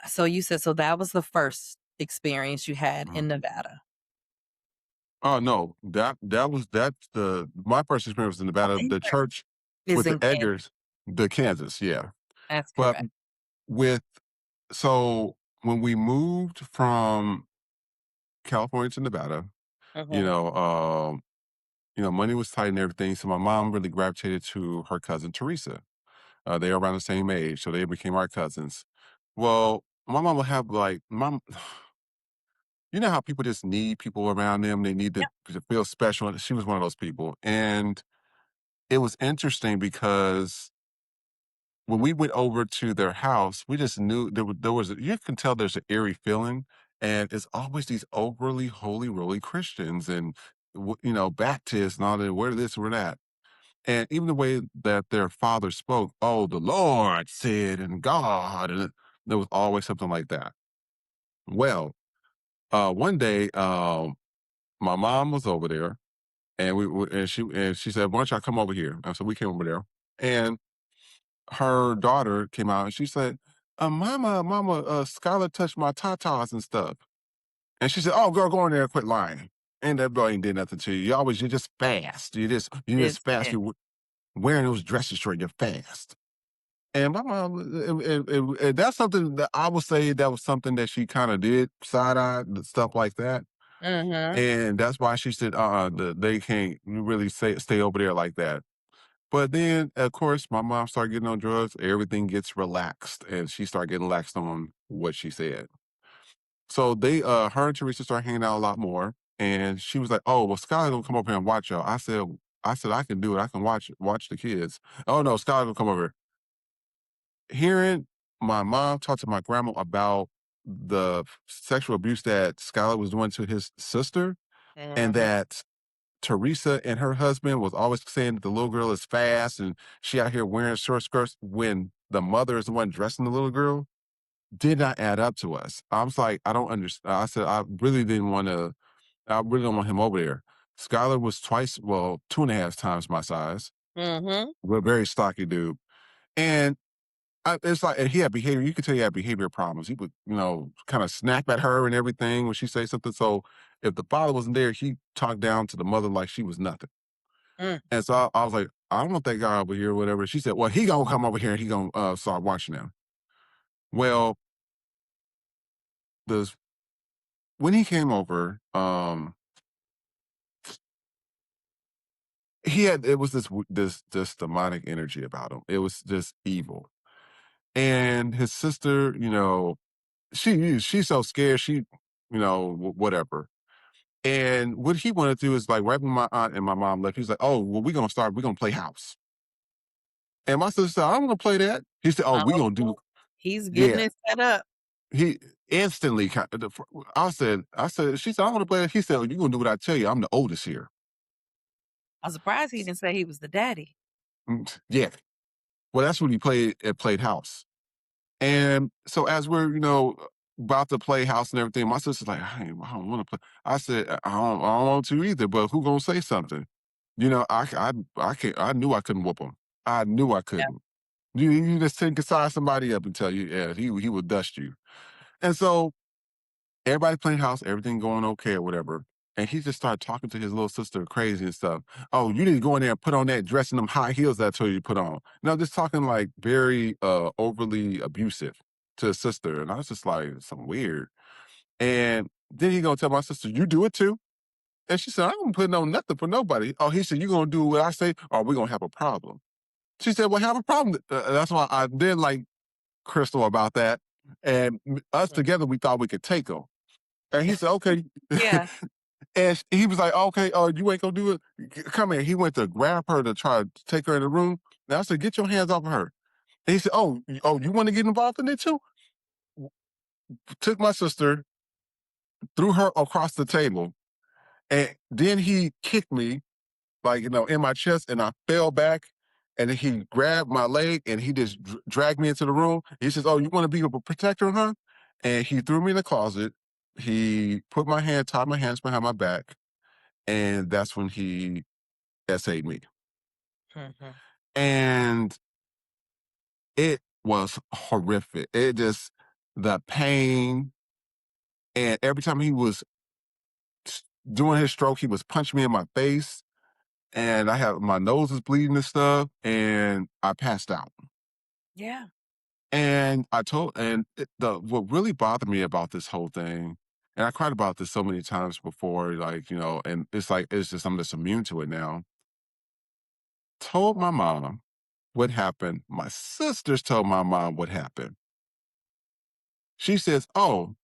So you said so that was the first experience you had Mhm. in Nevada. Oh no, that's the my first experience in I Nevada. think The church is with in the Kansas. Eggers, the Kansas, yeah. That's But correct. with so when we moved from California to Nevada, you Mhm. know, um, money was tight and everything. So my mom really gravitated to her cousin Teresa. They are around the same age, so they became our cousins. Well, my mom would have like mom. You know how people just need people around them. They need Yep. to feel special. She was one of those people, and it was interesting because when we went over to their house, we just knew there was you can tell there's an eerie feeling, and it's always these overly holy roly Christians and Baptists and all that. Where this, where that, and even the way that their father spoke. Oh, the Lord said, and God, and there was always something like that. Well, one day, my mom was over there, and and she said, "Why don't y'all come over here?" And so we came over there, and her daughter came out and she said, Mama, Scarlett touched my tatas and stuff. And she said, "Oh, girl, go in there and quit lying. And that boy ain't did nothing to you. You're just fast. You just It's fast. it. You're wearing those dresses short. You're fast." And my mom, that's something that I would say that was something that she kind of did side eye stuff like that. Mhm. And that's why she said, they can't really stay over there like that. But then, of course, my mom started getting on drugs. Everything gets relaxed, and she started getting laxed on what she said. So her and Teresa started hanging out a lot more. And she was like, "Oh, well, Skylar gonna come over here and watch y'all." I said, "I can do it. I can watch the kids." "Oh no, Skylar gonna come over." Hearing my mom talk to my grandma about the sexual abuse that Skylar was doing to his sister, and Mhm. that Teresa and her husband was always saying that the little girl is fast and she out here wearing short skirts when the mother is the one dressing the little girl, did not add up to us. I was like, I don't understand. I said, I really don't want him over there. Skylar was well, 2.5 times my size. Mhm. We're a very stocky dude. And it's like, and he had behavior, you could tell he had behavior problems. He would, kind of snap at her and everything when she say something. So if the father wasn't there, he talked down to the mother like she was nothing. Mm. And so I was like, "I don't want that guy over here or whatever." She said, "Well, he gonna come over here and he gonna start watching them." Well, the when he came over, it was this demonic energy about him. It was just evil. And his sister, she's so scared. She, whatever. And what he wanted to do is like right when my aunt and my mom left, he's like, "Oh, well, we're gonna play house." And my sister said, "I'm gonna play that." He said, "Oh, we Oh, gonna do." he's getting Yeah. it set up. He instantly I said, she said, "I want to play it." He said, "Oh, you're gonna do what I tell you. I'm the oldest here." I'm surprised he didn't say he was the daddy. Yeah. Well, that's when he played house. And so as we're, about to play house and everything, my sister's like, I don't want to play. I said, I don't want to either, but who gonna say something? I can't. I knew I couldn't whoop him. I knew I Yeah. couldn't. You just take aside somebody up and tell you, yeah, he would dust you. And so everybody playing house, everything going okay or whatever. And he just started talking to his little sister crazy and stuff. Oh, you need to go in there and put on that dress and them high heels that I told you to put on. Just talking like very overly abusive to his sister. And I was just like, something weird. And then he gonna tell my sister, you do it too? And she said, I don't put on nothing for nobody. Oh, he said, you gonna do what I say or we gonna have a problem. She said, well, have a problem. That's why I did like Crystal about that. And us Mm. together, we thought we could take him. And he said, okay. Yeah. And he was like, okay, you ain't gonna do it? Come here. He went to grab her to try to take her in the room. And I said, get your hands off of her. And he said, you want to get involved in it too? Took my sister, threw her across the table. And then he kicked me, like, in my chest, and I fell back. And then he grabbed my leg and he just dragged me into the room. He says, oh, you want to be a protector, huh? And he threw me in the closet. He tied my hands behind my back. And that's when he essayed me. Mhm. And it was horrific. The pain. And every time he was doing his stroke, he was punching me in my face. And my nose was bleeding and stuff. And I passed out. Yeah. And what really bothered me about this whole thing, and I cried about this so many times before, like, and it's just, I'm just immune to it now. Told my mom what happened. My sisters told my mom what happened. She says, oh,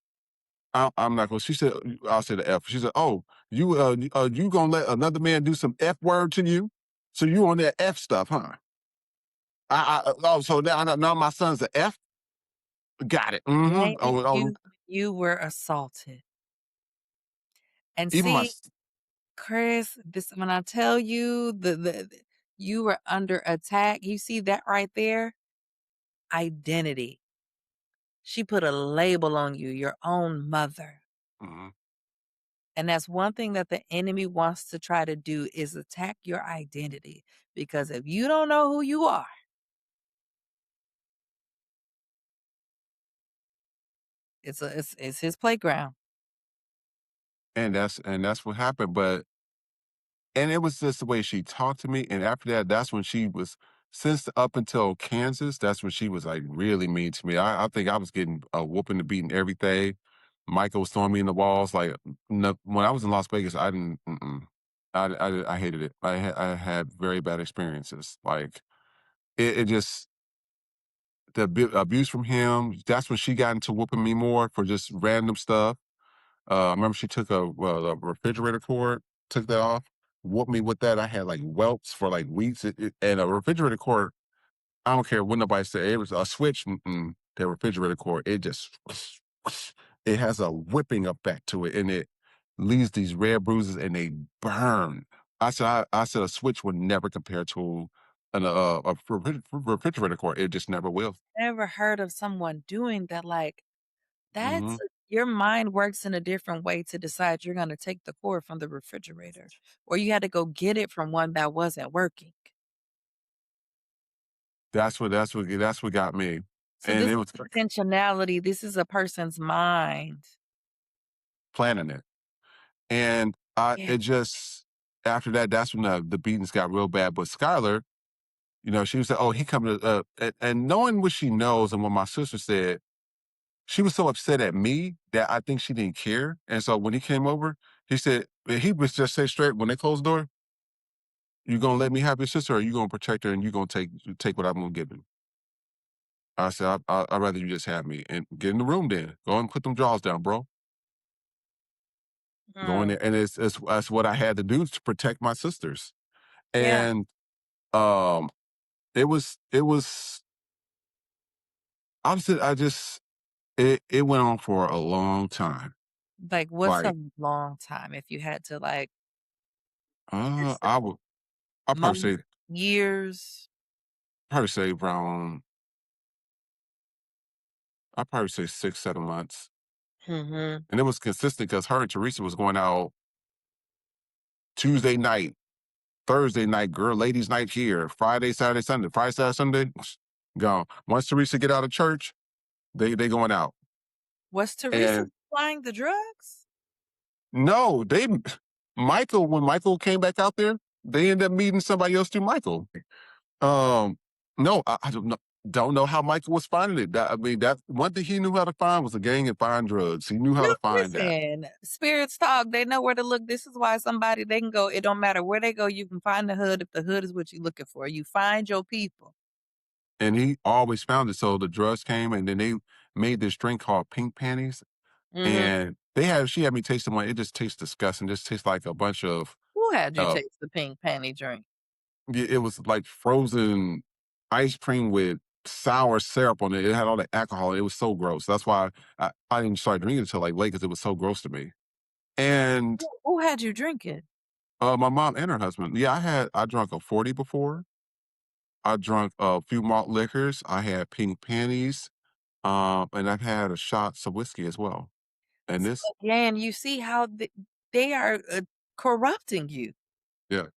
I'm not going to, she said, I'll say the F. She said, oh, you going to let another man do some F word to you? So you on that F stuff, huh? So now my son's a F? Got it. Mm-hmm. Blaming you when you were assaulted. And Even my, see, Chris, this when I tell you you were under attack, you see that right there? Identity. She put a label on you, your own mother. mhm. And that's one thing that the enemy wants to try to do is attack your identity. Because if you don't know who you are, it's his playground. And that's what happened. And it was just the way she talked to me. And after that, that's when she was, since up until Kansas, that's when she was like really mean to me. I think I was getting a whooping and beating everything. Michael was throwing me in the walls. Like, no, when I was in Las Vegas, I didn't. I hated it. I had very bad experiences. Like, it just, the abuse from him. That's when she got into whooping me more for just random stuff. I remember she took a refrigerator cord, took that off, whooped me with that. I had like welts for like weeks. And a refrigerator cord, I don't care what nobody said. It was a switch. The refrigerator cord, it just, it has a whipping effect to it, and it leaves these red bruises, and they burn. I said a switch would never compare to refrigerator cord. It just never will. Never heard of someone doing that. Like, Hmm. that's your mind works in a different way to decide you're going to take the cord from the refrigerator, or you had to go get it from one that wasn't working. That's what got me, So and this it is was intentionality. This is a person's mind. planning it. And Yeah. it just, after that, that's when the beatings got real bad. But Skylar, she was like, oh, he coming to, and knowing what she knows and what my sister said, she was so upset at me that I think she didn't care. And so when he came over, he was just say straight, when they closed the door, you gonna let me have your sister, or you gonna protect her and you gonna take what I'm gonna give you? I said, I'd rather you just have me and get in the room then. Go and put them jaws down, bro. Go in Mm, there. And that's what I had to do to protect my sisters. yeah. And um it was obviously it went on for a long time. Like, what's a Like, long time if you had to like uh just I would I probably months, say years? probably say around, I'd probably say 6, 7 months. Mm-hmm. And it was consistent because her and Teresa was going out Tuesday night, Thursday night, girl, ladies night here, Friday, Saturday, Sunday, Friday, Saturday, Sunday, gone. Once Teresa get out of church, they going out. Was Teresa And supplying the drugs? no, Michael, when Michael came back out there, they ended up meeting somebody else through Michael. Um, no, I don't know how Michael was finding it. I mean, that one thing he knew how to find was a gang and find drugs. He knew how to Look, find that. listen, spirits talk. They know where to look. This is why somebody they can go. It don't matter where they go. You can find the hood if the hood is what you're looking for. You find your people. And he always found it. So the drugs came, and then they made this drink called Pink Panties. Mm-hmm. And she had me tasting one. It just tastes disgusting. Just tastes like a bunch of, Who had you uh, taste the pink panty drink? it was like frozen ice cream with sour syrup on it. It had all the alcohol. It was so gross. That's why I didn't start drinking it until like late because it was so gross to me. And Who had you drink it? my mom and her husband. Yeah, I drunk a 40 before. I drunk a few malt liquors. I had pink panties. And I've had a shots of whiskey as well. And So this, again, you see how they are corrupting you. yeah.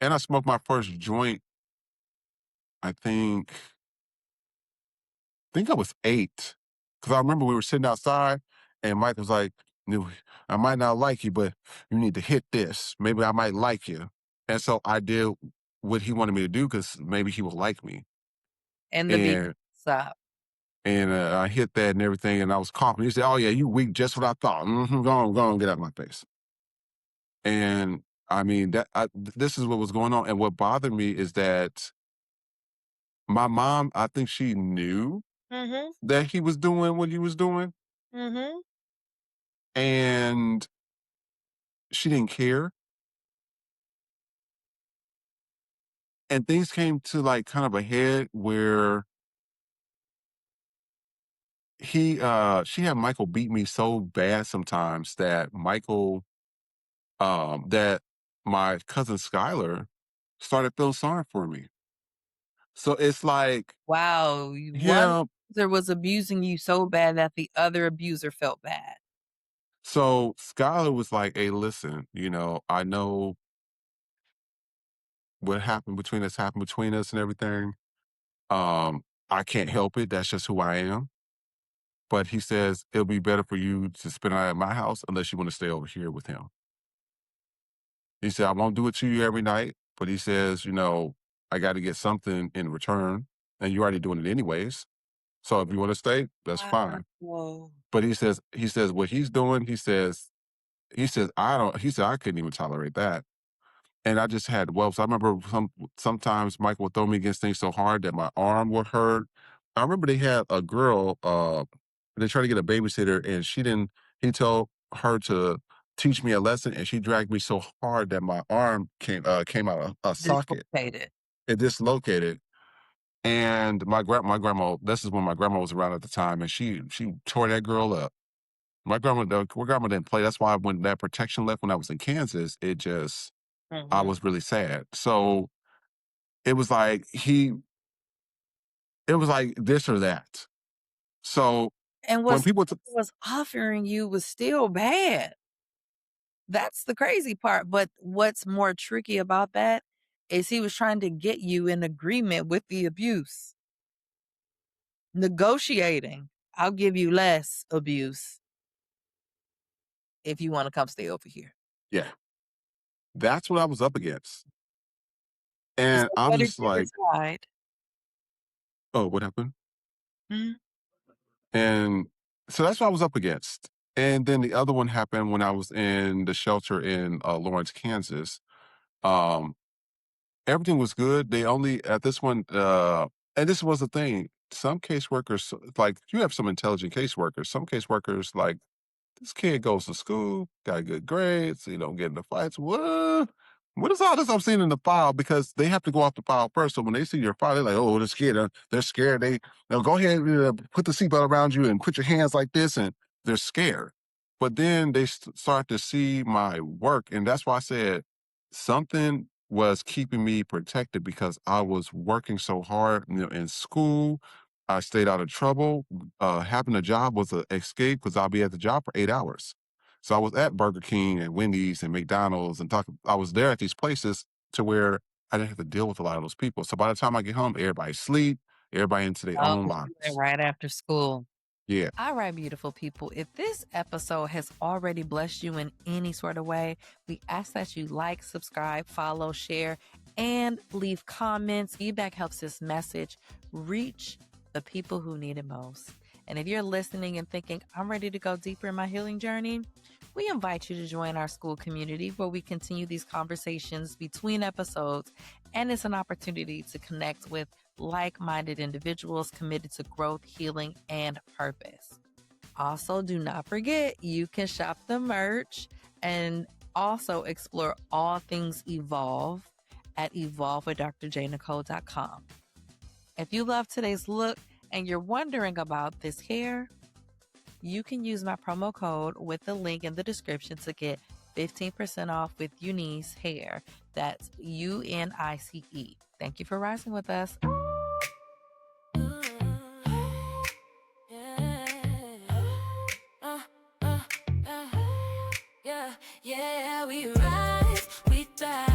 And I smoked my first joint, I think I was 8. Because I remember we were sitting outside and Mike was like, "No, I might not like you, but you need to hit this. Maybe I might like you." And so I did what he wanted me to do because maybe he would like me. And the beat And stop. I hit that and everything, and I was coughing. He said, "Oh yeah, you weak, just what I thought. Go on, get out of my face." And I mean this is what was going on. And what bothered me is that my mom, I think she knew Mm-hmm. that he was doing what he was doing, Mm-hmm. and she didn't care. And things came to like kind of a head where she had Michael beat me so bad sometimes that my cousin Skylar started feeling sorry for me. So it's like Wow, one him. abuser was abusing you so bad that the other abuser felt bad. So Skylar was like, "Hey, listen, I know what happened between us and everything. I can't help it. That's just who I am. But he says it'll be better for you to spend a night at my house unless you want to stay over here with him." He said, "I won't do it to you every night, but he says, I got to get something in return, and you're already doing it anyways. So if you want to stay, that's fine." Wow. But he says what he's doing. He says I couldn't even tolerate that. And I just had whelps. I remember sometimes Michael would throw me against things so hard that my arm would hurt. I remember they had a girl, they tried to get a babysitter, and he told her to teach me a lesson, and she dragged me so hard that my arm came out of a socket. Dislocated. It dislocated. And my grandma, this is when my grandma was around at the time, and she tore that girl up. My grandma didn't play. That's why when that protection left when I was in Kansas, I Mhm. was really sad. So it was like it was like this or that. So And when what people, was offering you was still bad. That's the crazy part, but what's more tricky about that is he was trying to get you in agreement with the abuse. Negotiating. I'll give you less abuse if you wanna come stay over here. yeah, that's what I was up against. So And I what was did just you like, decide? "Oh, what happened?" Mhm. And so that's what I was up against. And then the other one happened when I was in the shelter in Lawrence, Kansas. Um, Everything was good. They only at this one, and this was the thing. Some caseworkers, like you have some intelligent caseworkers. Some caseworkers, like this kid goes to school, got good grades, you don't get into fights. What is all this I'm seeing in the file? Because they have to go off the file first. So when they see your file, they're like, "Oh, this kid, they're scared. They'll go ahead and put the seatbelt around you and put your hands like this," and they're scared. But then they start to see my work, and that's why I said something was keeping me protected because I was working so hard, in school. I stayed out of trouble. Having a job was an escape because I'll be at the job for 8 hours. So I was at Burger King and Wendy's and McDonald's and I was there at these places to where I didn't have to deal with a lot of those people. So by the time I get home, everybody's asleep, everybody into their Oh, own 'cause you went lives. right after school. Yeah. All right, beautiful people. If this episode has already blessed you in any sort of way, we ask that you like, subscribe, follow, share, and leave comments. Feedback helps this message reach the people who need it most. And if you're listening and thinking, I'm ready to go deeper in my healing journey, we invite you to join our school community where we continue these conversations between episodes. And it's an opportunity to connect with like-minded individuals committed to growth, healing, and purpose. Also, do not forget, you can shop the merch and also explore all things Evolve at evolve.drjnicole.com. If you love today's look and you're wondering about this hair, you can use my promo code with the link in the description to get 15% off with Eunice hair. That's UNICE. Thank you for rising with us. Yeah, we rise, we thrive.